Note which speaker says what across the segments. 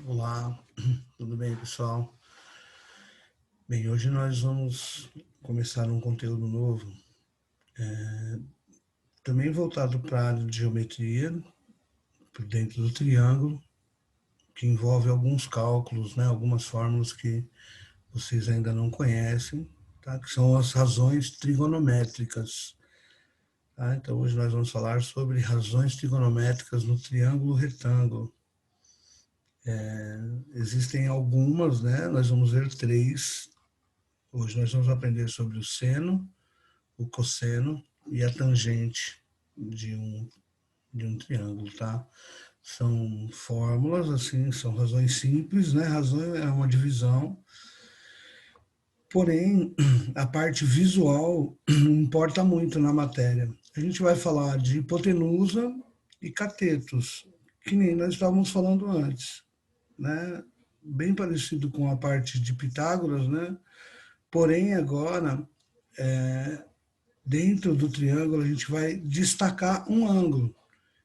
Speaker 1: Olá, tudo bem, pessoal? Bem, hoje nós vamos começar um conteúdo novo, também voltado para a área de geometria, por dentro do triângulo, que envolve alguns cálculos, né, algumas fórmulas que vocês ainda não conhecem, tá? Que são as razões trigonométricas. Tá? Então, hoje nós vamos falar sobre razões trigonométricas no triângulo retângulo. Existem algumas, né? Nós vamos ver três. Hoje nós vamos aprender sobre o seno, o cosseno e a tangente de um triângulo, tá? São fórmulas, assim, são razões simples, né? Razão é uma divisão, porém, a parte visual importa muito na matéria. A gente vai falar de hipotenusa e catetos, que nem nós estávamos falando antes, né? Bem parecido com a parte de Pitágoras, né? Porém, agora, dentro do triângulo, a gente vai destacar um ângulo.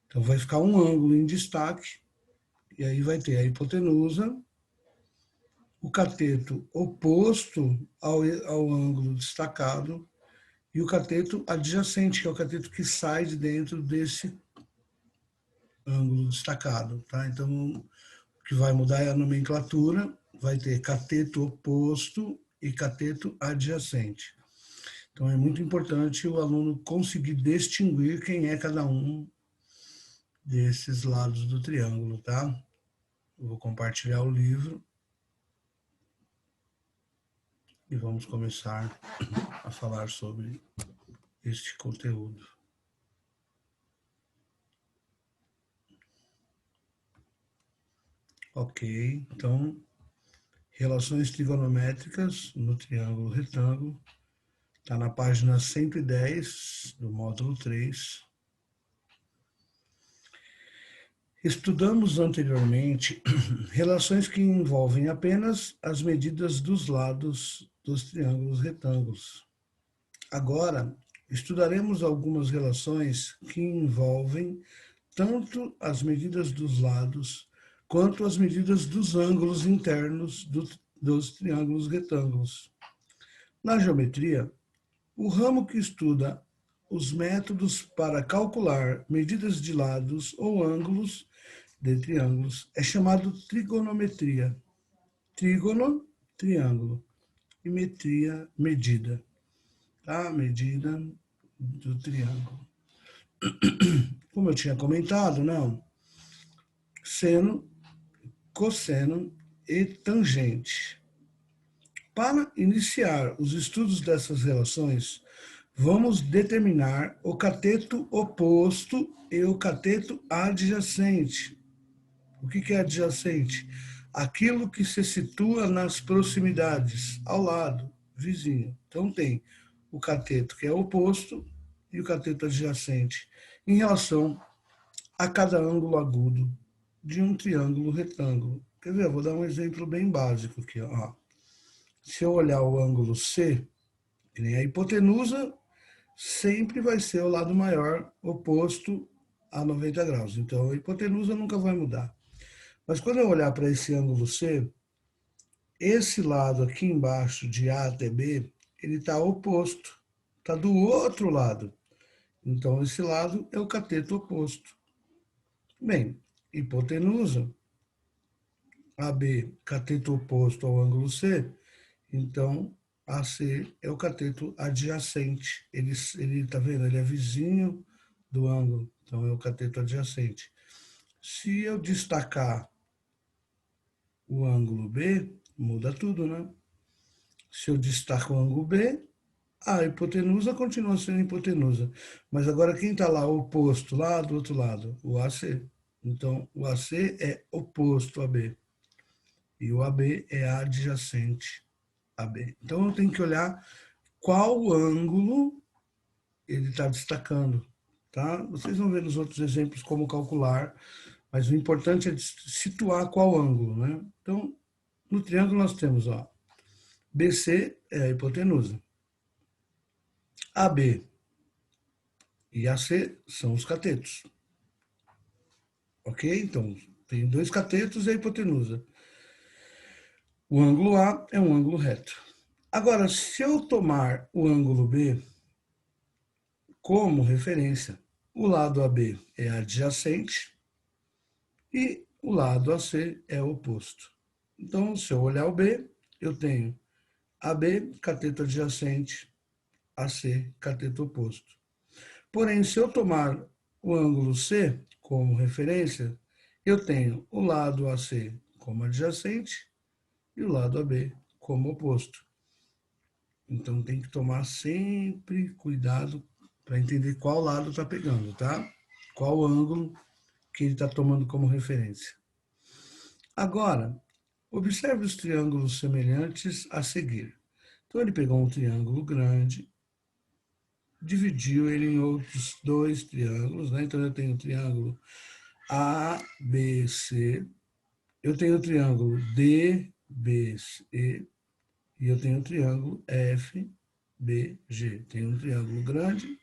Speaker 1: Então, vai ficar um ângulo em destaque, e aí vai ter a hipotenusa, o cateto oposto ao ângulo destacado, e o cateto adjacente, que é o cateto que sai de dentro desse ângulo destacado. Tá? Então, o que vai mudar é a nomenclatura, vai ter cateto oposto e cateto adjacente. Então, é muito importante o aluno conseguir distinguir quem é cada um desses lados do triângulo, tá? Eu vou compartilhar o livro e vamos começar a falar sobre este conteúdo. Ok, então, relações trigonométricas no triângulo retângulo, está na página 110 do módulo 3. Estudamos anteriormente relações que envolvem apenas as medidas dos lados dos triângulos retângulos. Agora, estudaremos algumas relações que envolvem tanto as medidas dos lados quanto as medidas dos ângulos internos dos triângulos retângulos. Na geometria, o ramo que estuda os métodos para calcular medidas de lados ou ângulos de triângulos é chamado trigonometria. Trígono, triângulo, e metria, medida. Tá? Medida do triângulo. Como eu tinha comentado, não, seno, cosseno e tangente. Para iniciar os estudos dessas relações, vamos determinar o cateto oposto e o cateto adjacente. O que é adjacente? Aquilo que se situa nas proximidades, ao lado, vizinho. Então tem o cateto que é oposto e o cateto adjacente em relação a cada ângulo agudo de um triângulo retângulo. Quer ver? Eu vou dar um exemplo bem básico aqui. Ó. Se eu olhar o ângulo C, que nem a hipotenusa, sempre vai ser o lado maior oposto a 90 graus. Então, a hipotenusa nunca vai mudar. Mas quando eu olhar para esse ângulo C, esse lado aqui embaixo, de A até B, ele está oposto. Está do outro lado. Então, esse lado é o cateto oposto. Bem, hipotenusa, AB, cateto oposto ao ângulo C, então AC é o cateto adjacente. Ele tá vendo? Ele é vizinho do ângulo, então é o cateto adjacente. Se eu destacar o ângulo B, muda tudo, né? Se eu destaco o ângulo B, a hipotenusa continua sendo hipotenusa. Mas agora quem está lá oposto, lá do outro lado? O AC. Então, o AC é oposto a B. E o AB é adjacente a B. Então, eu tenho que olhar qual ângulo ele está destacando. Tá? Vocês vão ver nos outros exemplos como calcular, mas o importante é situar qual ângulo. Né? Então, no triângulo nós temos ó, BC é a hipotenusa. AB e AC são os catetos. Ok? Então, Tem dois catetos e a hipotenusa. O ângulo A é um ângulo reto. Agora, se eu tomar o ângulo B como referência, o lado AB é adjacente e o lado AC é oposto. Então, se eu olhar o B, eu tenho AB, cateto adjacente, AC, cateto oposto. Porém, se eu tomar o ângulo C como referência, eu tenho o lado AC como adjacente e o lado AB como oposto. Então, tem que tomar sempre cuidado para entender qual lado está pegando, tá? Qual ângulo que ele está tomando como referência. Agora, observe os triângulos semelhantes a seguir. Então, ele pegou um triângulo grande, dividiu ele em outros dois triângulos, né? Então, eu tenho o triângulo ABC, eu tenho o triângulo DBC e eu tenho o triângulo FBG. Tenho um triângulo grande,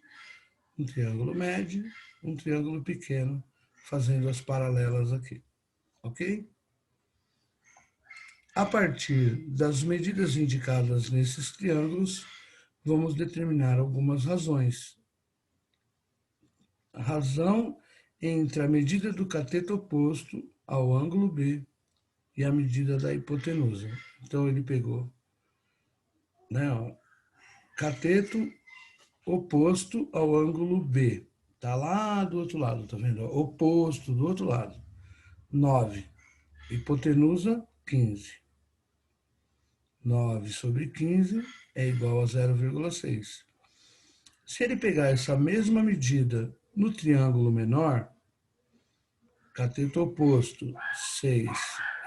Speaker 1: um triângulo médio, um triângulo pequeno, fazendo as paralelas aqui, ok? A partir das medidas indicadas nesses triângulos, vamos determinar algumas razões. A razão entre a medida do cateto oposto ao ângulo B e a medida da hipotenusa. Então, ele pegou, né, ó, cateto oposto ao ângulo B. Está lá do outro lado, tá vendo? Oposto do outro lado. 9. Hipotenusa, 15. 9 sobre 15 é igual a 0,6. Se ele pegar essa mesma medida no triângulo menor, cateto oposto, 6.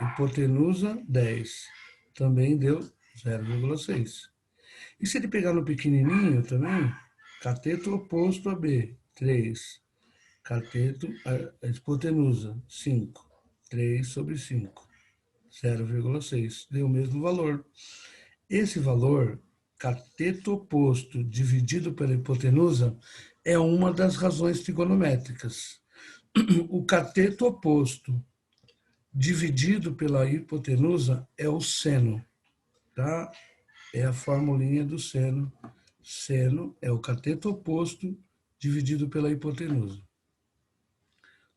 Speaker 1: Hipotenusa, 10. Também deu 0,6. E se ele pegar no pequenininho também, cateto oposto a B, 3. Cateto, a hipotenusa, 5. 3 sobre 5, 0,6. Deu o mesmo valor. Esse valor, cateto oposto dividido pela hipotenusa, é uma das razões trigonométricas. O cateto oposto dividido pela hipotenusa é o seno, tá? É a formulinha do seno. Seno é o cateto oposto dividido pela hipotenusa.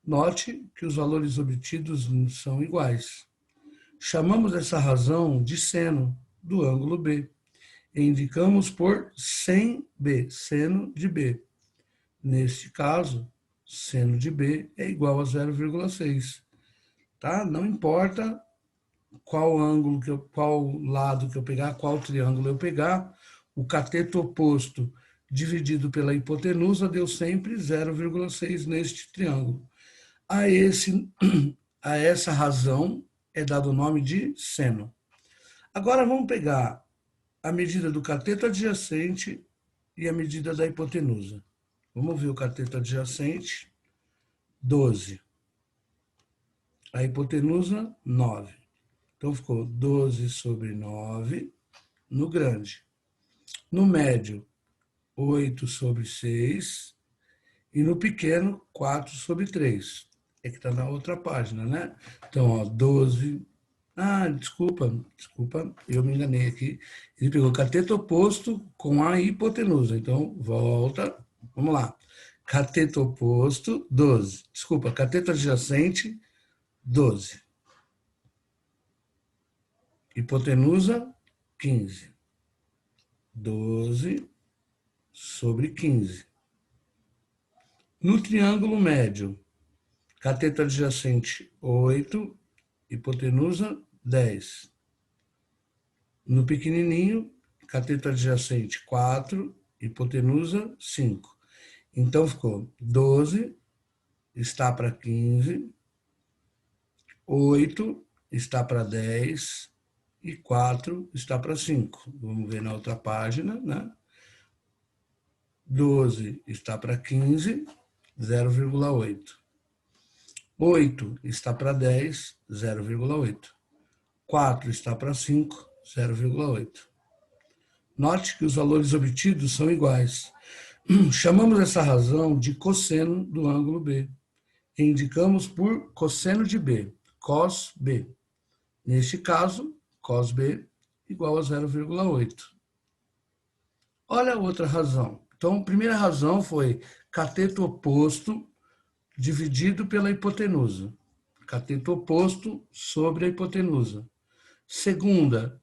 Speaker 1: Note que os valores obtidos são iguais. Chamamos essa razão de seno do ângulo B e indicamos por sem B, seno de B. Neste caso, seno de B é igual a 0,6. Tá? Não importa qual ângulo, qual lado que eu pegar, qual triângulo eu pegar, o cateto oposto dividido pela hipotenusa deu sempre 0,6 neste triângulo. A essa razão é dado o nome de seno. Agora vamos pegar a medida do cateto adjacente e a medida da hipotenusa. Vamos ver o cateto adjacente, 12. A hipotenusa, 9. Então ficou 12 sobre 9 no grande. No médio, 8 sobre 6. E no pequeno, 4 sobre 3. É que está na outra página, né? Então, ó, 12. Ah, desculpa, eu me enganei aqui. Ele pegou cateto oposto com a hipotenusa. Então, volta. Vamos lá. Cateto oposto, 12. Desculpa, cateto adjacente, 12. Hipotenusa, 15. 12 sobre 15. No triângulo médio, cateto adjacente, 8. Hipotenusa, 10. No pequenininho, cateto adjacente, 4. Hipotenusa, 5. Então, ficou 12 está para 15, 8 está para 10 e 4 está para 5. Vamos ver na outra página, né? 12 está para 15, 0,8. 8 está para 10, 0,8. 4 está para 5, 0,8. Note que os valores obtidos são iguais. Chamamos essa razão de cosseno do ângulo B, e indicamos por cosseno de B, cos B. Neste caso, cos B igual a 0,8. Olha a outra razão. Então, a primeira razão foi cateto oposto dividido pela hipotenusa. Cateto oposto sobre a hipotenusa. Segunda,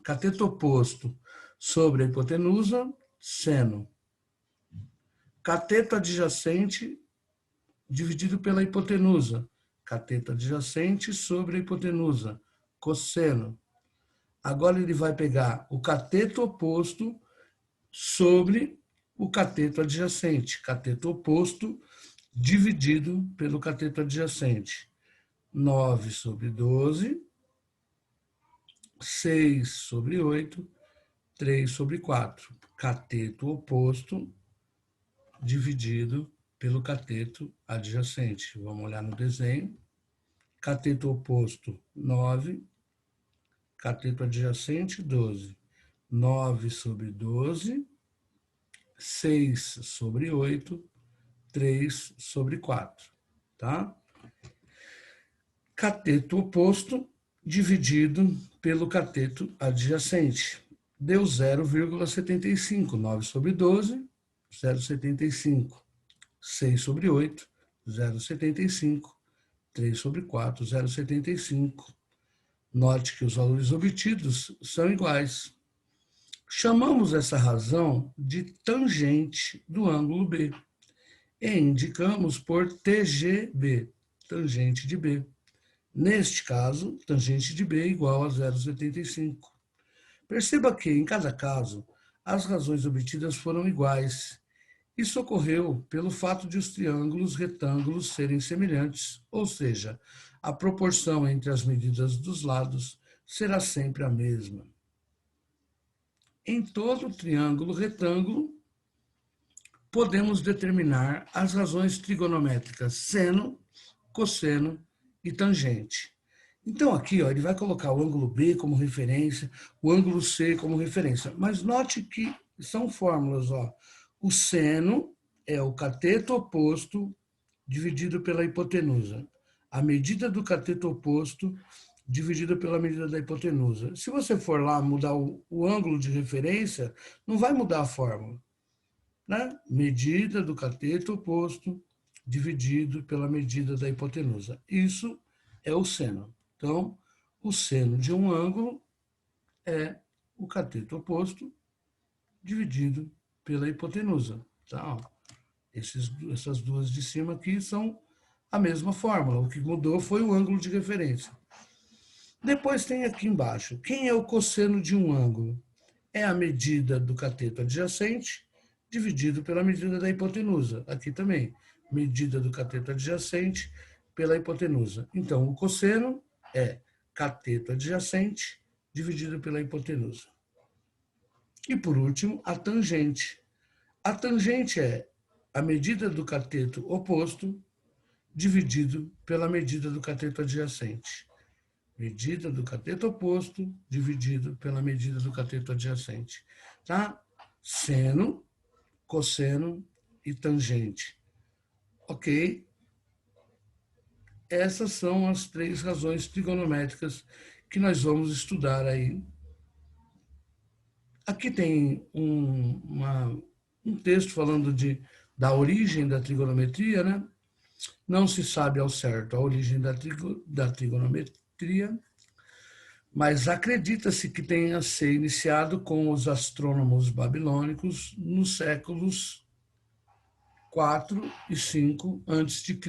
Speaker 1: cateto oposto sobre a hipotenusa, seno. Cateto adjacente dividido pela hipotenusa. Cateto adjacente sobre a hipotenusa, cosseno. Agora ele vai pegar o cateto oposto sobre o cateto adjacente. Cateto oposto dividido pelo cateto adjacente. 9 sobre 12, 6 sobre 8, 3 sobre 4. Cateto oposto dividido pelo cateto adjacente. Vamos olhar no desenho. Cateto oposto, 9. Cateto adjacente, 12. 9 sobre 12, 6 sobre 8, 3 sobre 4. Tá? Cateto oposto dividido pelo cateto adjacente. Deu 0,75. 9 sobre 12, 0,75. 6 sobre 8, 0,75. 3 sobre 4, 0,75. Note que os valores obtidos são iguais. Chamamos essa razão de tangente do ângulo B e indicamos por TGB, tangente de B. Neste caso, tangente de B igual a 0,75. Perceba que, em cada caso, as razões obtidas foram iguais. Isso ocorreu pelo fato de os triângulos retângulos serem semelhantes, ou seja, a proporção entre as medidas dos lados será sempre a mesma. Em todo triângulo retângulo, podemos determinar as razões trigonométricas seno, cosseno e tangente. Então aqui, ó, ele vai colocar o ângulo B como referência, o ângulo C como referência, mas note que são fórmulas, ó. O seno é o cateto oposto dividido pela hipotenusa. A medida do cateto oposto dividida pela medida da hipotenusa. Se você for lá mudar o ângulo de referência, não vai mudar a fórmula. Né? Medida do cateto oposto dividido pela medida da hipotenusa. Isso é o seno. Então, o seno de um ângulo é o cateto oposto dividido pela hipotenusa. Tá? Essas duas de cima aqui são a mesma fórmula. O que mudou foi o ângulo de referência. Depois tem aqui embaixo, quem é o cosseno de um ângulo? É a medida do cateto adjacente dividido pela medida da hipotenusa. Aqui também, medida do cateto adjacente pela hipotenusa. Então, o cosseno é cateto adjacente dividido pela hipotenusa. E, por último, a tangente. A tangente é a medida do cateto oposto dividido pela medida do cateto adjacente. Medida do cateto oposto dividido pela medida do cateto adjacente. Tá? Seno, cosseno e tangente. Ok? Essas são as três razões trigonométricas que nós vamos estudar aí. Aqui tem um texto falando da origem da trigonometria, né? Não se sabe ao certo a origem da trigonometria, mas acredita-se que tenha se iniciado com os astrônomos babilônicos nos séculos 4 e 5 a.C.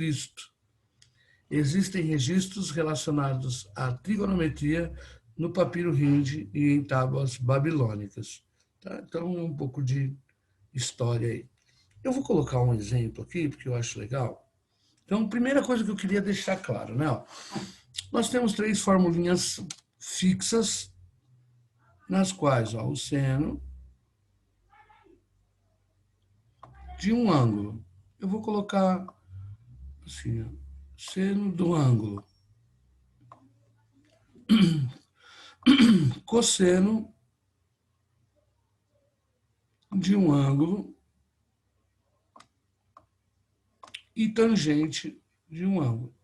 Speaker 1: Existem registros relacionados à trigonometria no papiro hindi e em tábuas babilônicas. Tá? Então, um pouco de história aí. Eu vou colocar um exemplo aqui, porque eu acho legal. Então, primeira coisa que eu queria deixar claro, né? Ó, nós temos três formulinhas fixas, nas quais ó, o seno de um ângulo. Eu vou colocar assim, ó, seno do ângulo. Cosseno de um ângulo e tangente de um ângulo.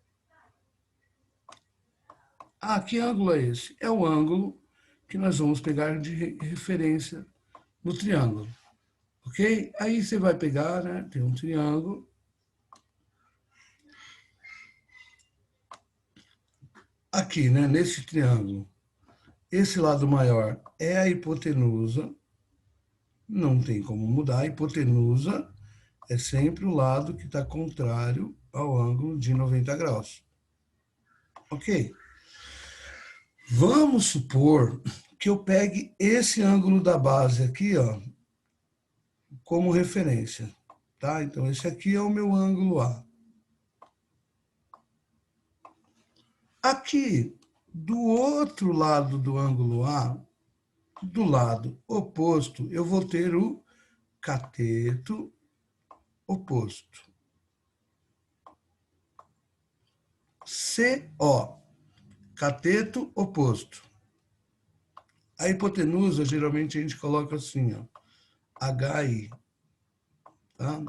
Speaker 1: Ah, que ângulo é esse? É o ângulo que nós vamos pegar de referência no triângulo, ok? Aí você vai pegar, né, tem um triângulo. Aqui, né, nesse triângulo, esse lado maior é a hipotenusa, não tem como mudar, a hipotenusa é sempre o lado que está contrário ao ângulo de 90 graus. Ok? Vamos supor que eu pegue esse ângulo da base aqui, ó, como referência, tá? Então, esse aqui é o meu ângulo A. Aqui, do outro lado do ângulo A, do lado oposto, eu vou ter o cateto oposto. CO, cateto oposto. A hipotenusa, geralmente, a gente coloca assim, ó, HI, tá?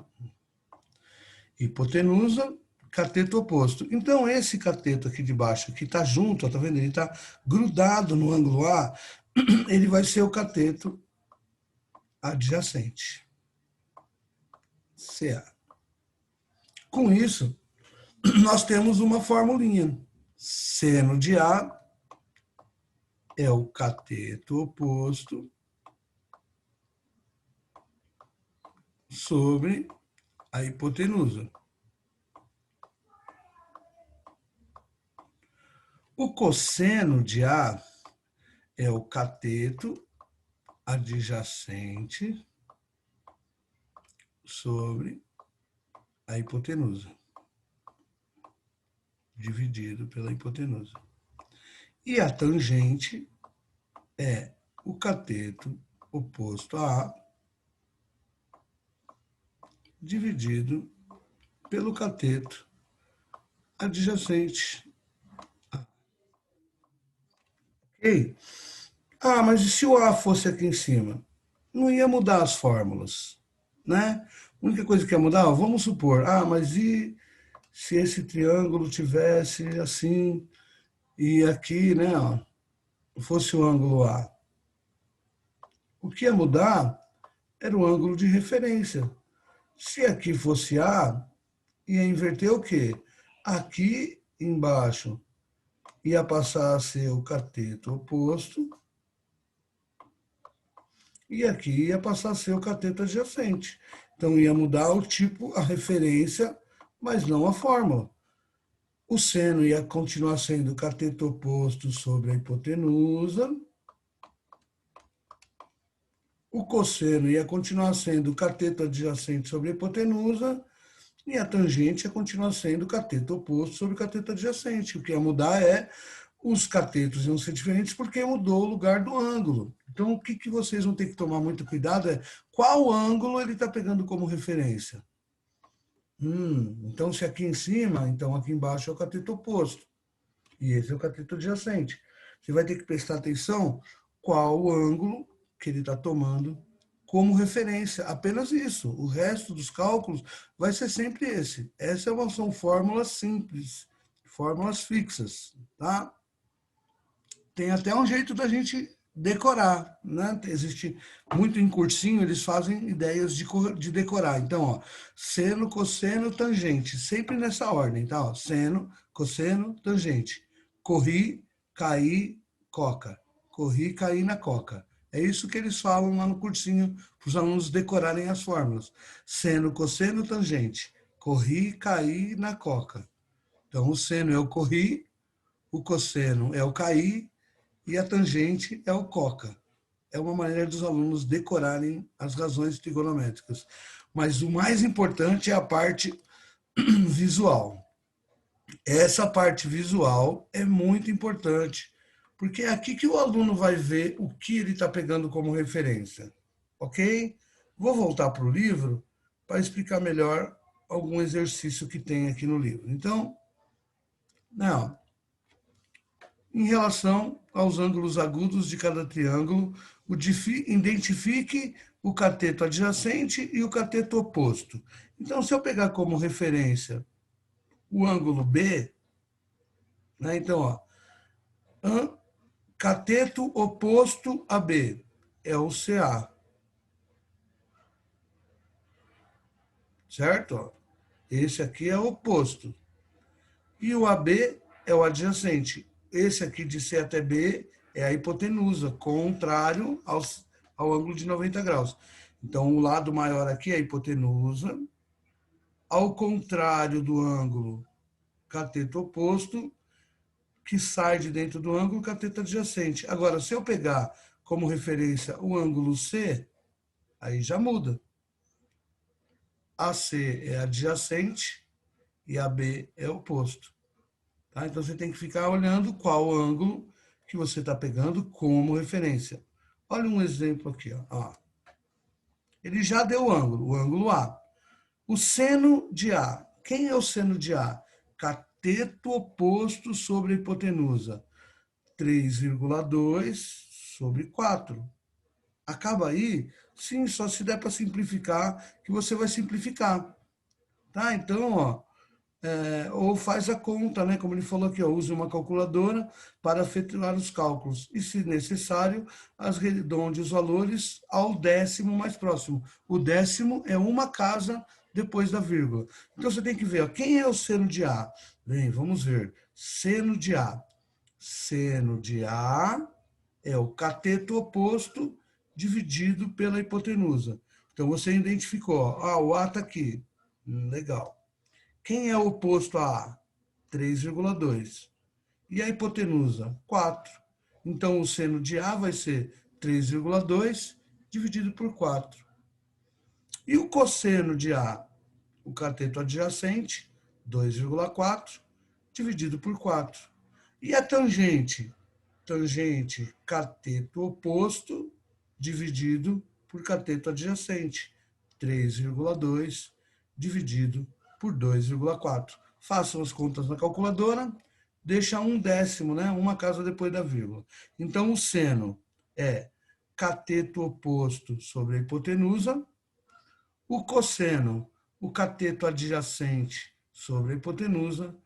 Speaker 1: Hipotenusa, cateto oposto. Então, esse cateto aqui de baixo, que está junto, ó, tá vendo? Ele está grudado no ângulo A, ele vai ser o cateto adjacente, CA. Com isso, nós temos uma formulinha. Seno de A é o cateto oposto sobre a hipotenusa. O cosseno de A é o cateto adjacente sobre a hipotenusa, dividido pela hipotenusa. E a tangente é o cateto oposto a A, dividido pelo cateto adjacente. Ok? Ah, mas e se o A fosse aqui em cima? Não ia mudar as fórmulas, né? A única coisa que ia mudar, ó, vamos supor, mas e se esse triângulo tivesse assim, e aqui, né, ó, fosse o ângulo A? O que ia mudar era o ângulo de referência. Se aqui fosse A, ia inverter o quê? Aqui embaixo ia passar a ser o cateto oposto e aqui ia passar a ser o cateto adjacente. Então ia mudar o tipo, a referência, mas não a fórmula. O seno ia continuar sendo o cateto oposto sobre a hipotenusa. O cosseno ia continuar sendo o cateto adjacente sobre a hipotenusa. E a tangente ia continuar sendo o cateto oposto sobre o cateto adjacente. O que ia mudar é os catetos iam ser diferentes porque mudou o lugar do ângulo. Então, o que vocês vão ter que tomar muito cuidado é qual ângulo ele está pegando como referência. Então, se aqui em cima, então aqui embaixo é o cateto oposto. E esse é o cateto adjacente. Você vai ter que prestar atenção qual o ângulo que ele está tomando como referência. Apenas isso. O resto dos cálculos vai ser sempre esse. Essas são fórmulas simples, fórmulas fixas, tá? Tem até um jeito da gente decorar, né? Existe muito em cursinho, eles fazem ideias de decorar. Então, ó, seno, cosseno, tangente, sempre nessa ordem, tá? Ó, seno, cosseno, tangente. Corri, caí, coca. Corri, caí na coca. É isso que eles falam lá no cursinho, para os alunos decorarem as fórmulas. Seno, cosseno, tangente. Corri, caí na coca. Então, o seno é o corri, o cosseno é o caí, e a tangente é o coca. É uma maneira dos alunos decorarem as razões trigonométricas. Mas o mais importante é a parte visual. Essa parte visual é muito importante, porque é aqui que o aluno vai ver o que ele está pegando como referência. Ok? Vou voltar para o livro para explicar melhor algum exercício que tem aqui no livro. Então, não, em relação aos ângulos agudos de cada triângulo, identifique o cateto adjacente e o cateto oposto. Então, se eu pegar como referência o ângulo B, né? Então, ó, cateto oposto a B é o CA, certo? Esse aqui é o oposto. E o AB é o adjacente. Esse aqui de C até B é a hipotenusa, contrário ao ângulo de 90 graus. Então, o lado maior aqui é a hipotenusa, ao contrário do ângulo cateto oposto, que sai de dentro do ângulo cateto adjacente. Agora, se eu pegar como referência o ângulo C, aí já muda. AC é adjacente e AB é oposto. Tá? Então, você tem que ficar olhando qual ângulo que você está pegando como referência. Olha um exemplo aqui. Ó. Ele já deu o ângulo A. O seno de A. Quem é o seno de A? Cateto oposto sobre a hipotenusa. 3,2 sobre 4. Acaba aí? Sim, só se der para simplificar, que você vai simplificar. Tá? Então, ó, ou faz a conta, né? Como ele falou aqui, ó, use uma calculadora para efetuar os cálculos. E, se necessário, arredonde os valores ao décimo mais próximo. O décimo é uma casa depois da vírgula. Então, você tem que ver, ó, quem é o seno de A? Bem, vamos ver. Seno de A. Seno de A é o cateto oposto dividido pela hipotenusa. Então, você identificou, ó, o A está aqui. Legal. Quem é o oposto a A? 3,2. E a hipotenusa? 4. Então, o seno de A vai ser 3,2 dividido por 4. E o cosseno de A? O cateto adjacente, 2,4 dividido por 4. E a tangente? Tangente, cateto oposto dividido por cateto adjacente, 3,2 dividido por 2,4. Façam as contas na calculadora, deixa um décimo, né? Uma casa depois da vírgula. Então, o seno é cateto oposto sobre a hipotenusa, o cosseno, o cateto adjacente sobre a hipotenusa,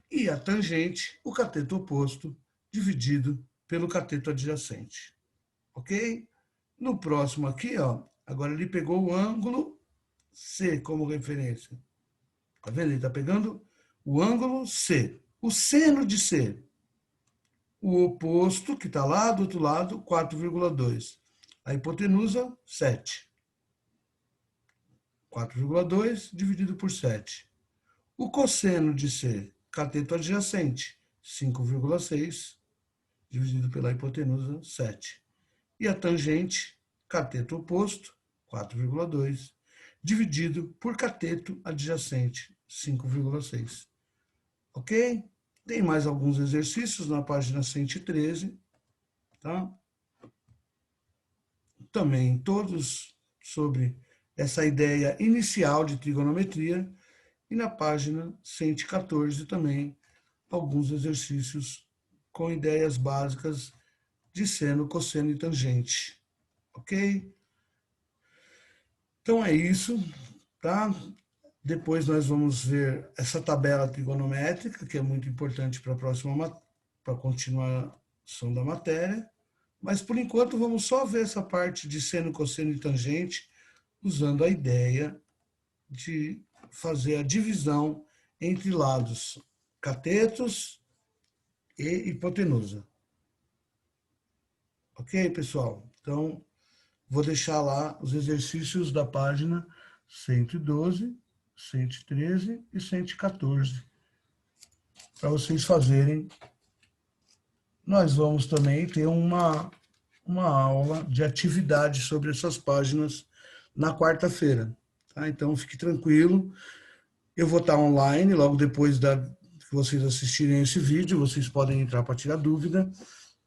Speaker 1: e a tangente, o cateto oposto, dividido pelo cateto adjacente. Ok? No próximo aqui, ó, agora ele pegou o ângulo C como referência. Tá vendo? Ele está pegando o ângulo C. O seno de C. O oposto, que está lá do outro lado, 4,2. A hipotenusa, 7. 4,2 dividido por 7. O cosseno de C, cateto adjacente, 5,6 dividido pela hipotenusa, 7. E a tangente, cateto oposto, 4,2, dividido por cateto adjacente, 5,6. Ok? Tem mais alguns exercícios na página 113, tá? Também todos sobre essa ideia inicial de trigonometria, e na página 114 também alguns exercícios com ideias básicas de seno, cosseno e tangente. Ok? Então é isso, tá? Depois nós vamos ver essa tabela trigonométrica, que é muito importante para a próxima, para a continuação da matéria. Mas por enquanto vamos só ver essa parte de seno, cosseno e tangente, usando a ideia de fazer a divisão entre lados catetos e hipotenusa. Ok, pessoal? Então, vou deixar lá os exercícios da página 112, 113 e 114 para vocês fazerem. Nós vamos também ter uma aula de atividade sobre essas páginas na quarta-feira. Tá? Então, fique tranquilo. Eu vou estar online logo depois que vocês assistirem esse vídeo. Vocês podem entrar para tirar dúvida.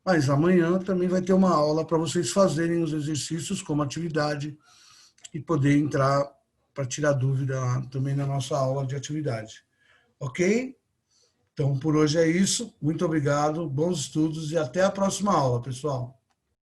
Speaker 1: Mas amanhã também vai ter uma aula para vocês fazerem os exercícios como atividade e poder entrar para tirar dúvida também na nossa aula de atividade. Ok? Então, por hoje é isso. Muito obrigado, bons estudos e até a próxima aula, pessoal.